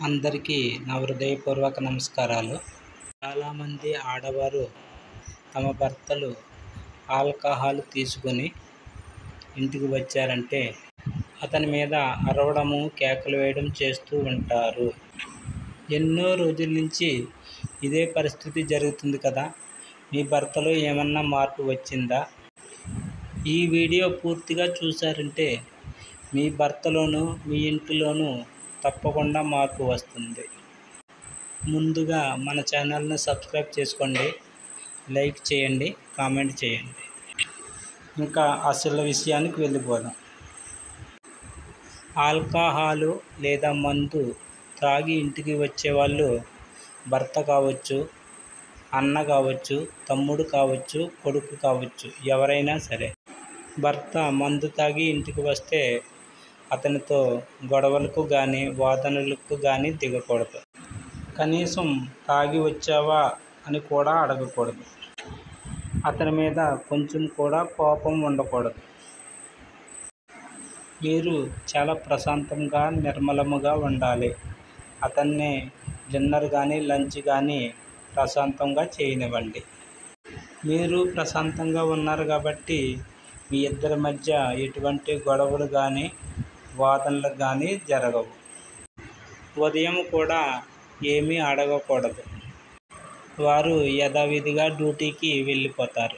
అందరికీ నా హృదయపూర్వక నమస్కారాలు. చాలామంది ఆడవారు తమ భర్తలు ఆల్కహాల్ తీసుకొని ఇంటికి వచ్చారంటే అతని మీద అరవడము, కేకలు వేయడం చేస్తూ ఉంటారు. ఎన్నో రోజుల నుంచి ఇదే పరిస్థితి జరుగుతుంది కదా. మీ భర్తలో ఏమన్నా మార్పు వచ్చిందా? ఈ వీడియో పూర్తిగా చూశారంటే మీ భర్తలోనూ మీ ఇంటిలోనూ తప్పకుండా మార్పు వస్తుంది. ముందుగా మన ఛానల్ని సబ్స్క్రైబ్ చేసుకోండి, లైక్ చేయండి, కామెంట్ చేయండి. ఇంకా అసలు విషయానికి వెళ్ళిపోదాం. ఆల్కహాలు లేదా మందు త్రాగి ఇంటికి వచ్చేవాళ్ళు భర్త కావచ్చు, అన్న కావచ్చు, తమ్ముడు కావచ్చు, కొడుకు కావచ్చు, ఎవరైనా సరే. భర్త మందు తాగి ఇంటికి వస్తే అతనితో గొడవలకు కానీ వాదనలకు కానీ దిగకూడదు. కనీసం తాగి వచ్చావా అని కూడా అడగకూడదు. అతని మీద కొంచెం కూడా కోపం ఉండకూడదు. మీరు చాలా ప్రశాంతంగా నిర్మలముగా ఉండాలి. అతన్ని డిన్నర్ కానీ లంచ్ కానీ ప్రశాంతంగా చేయనివ్వండి. మీరు ప్రశాంతంగా ఉన్నారు కాబట్టి మీ ఇద్దరి మధ్య ఎటువంటి గొడవలు కానీ వాదనలు కానీ జరగవు. ఉదయం కూడా ఏమీ అడగకూడదు. వారు యథావిధిగా డ్యూటీకి వెళ్ళిపోతారు.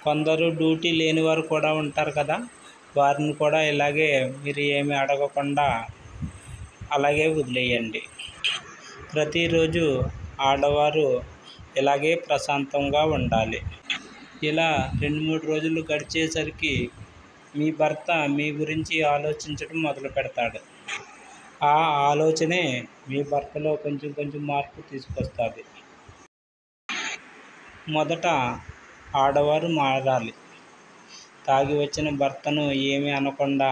కొందరు డ్యూటీ లేని వారు కూడా ఉంటారు కదా, వారిని కూడా ఇలాగే మీరు ఏమీ అడగకుండా అలాగే వదిలేయండి. ప్రతిరోజు ఆడవారు ఇలాగే ప్రశాంతంగా ఉండాలి. ఇలా 2-3 రోజులు గడిచేసరికి మీ భర్త మీ గురించి ఆలోచించడం మొదలు పెడతాడు. ఆ ఆలోచనే మీ భర్తలో కొంచెం మార్పు తీసుకొస్తుంది. మొదట ఆడవారు మారాలి. తాగి వచ్చిన భర్తను ఏమీ అనకుండా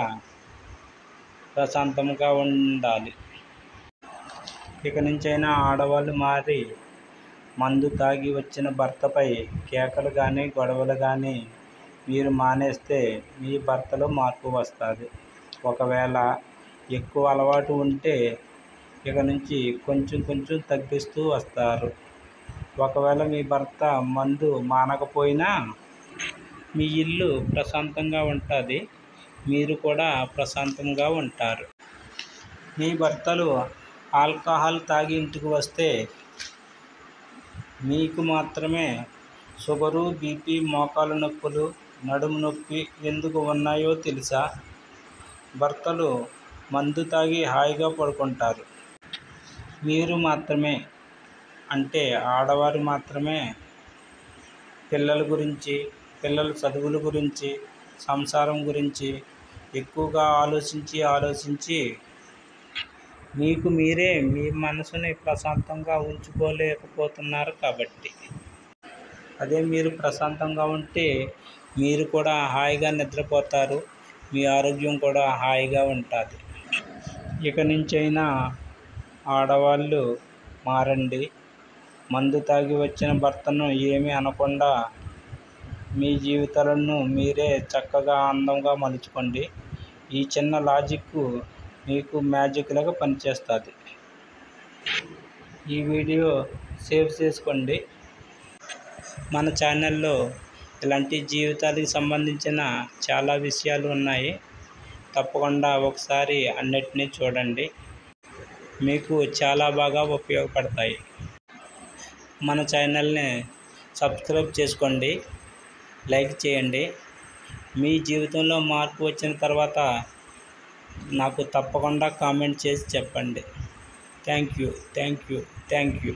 ప్రశాంతంగా ఉండాలి. ఇక నుంచైనా ఆడవాళ్ళు మారి మందు తాగి వచ్చిన భర్తపై కేకలు కానీ గొడవలు కానీ మీరు మానేస్తే మీ భర్తలో మార్పు వస్తుంది. ఒకవేళ ఎక్కువ అలవాటు ఉంటే ఇక నుంచి కొంచెం తగ్గిస్తూ వస్తారు. ఒకవేళ మీ భర్త మందు మానకపోయినా మీ ఇల్లు ప్రశాంతంగా ఉంటుంది, మీరు కూడా ప్రశాంతంగా ఉంటారు. మీ భర్తలు ఆల్కహాల్ తాగి ఇంటికి వస్తే మీకు మాత్రమే షుగరు, బీపీ, మోకాలు నొప్పులు, నడుము నొప్పి ఎందుకు ఉన్నాయో తెలుసా? భర్తలు మందు తాగి హాయిగా పడుకుంటారు. మీరు మాత్రమే, అంటే ఆడవారు మాత్రమే పిల్లల గురించి, పిల్లల చదువుల గురించి, సంసారం గురించి ఎక్కువగా ఆలోచించి మీకు మీరే మీ మనసుని ప్రశాంతంగా ఉంచుకోలేకపోతున్నారు కాబట్టి. అదే మీరు ప్రశాంతంగా ఉంటే మీరు కూడా హాయిగా నిద్రపోతారు, మీ ఆరోగ్యం కూడా హాయిగా ఉంటుంది. ఇక నుంచైనా ఆడవాళ్ళు మారండి. మందు తాగి వచ్చిన భర్తను ఏమీ అనకుండా మీ జీవితాలను మీరే చక్కగా అందంగా మలుచుకోండి. ఈ చిన్న లాజిక్ మీకు మ్యాజిక్ లాగా పనిచేస్తుంది. ఈ వీడియో సేవ్ చేసుకోండి. మన ఛానల్లో ఇలాంటి జీవితాలకు సంబంధించిన చాలా విషయాలు ఉన్నాయి. తప్పకుండా ఒకసారి అన్నిటినీ చూడండి, మీకు చాలా బాగా ఉపయోగపడతాయి. మన ఛానల్ని సబ్స్క్రైబ్ చేసుకోండి, లైక్ చేయండి. మీ జీవితంలో మార్పు వచ్చిన తర్వాత నాకు తప్పకుండా కామెంట్ చేసి చెప్పండి. Thank you.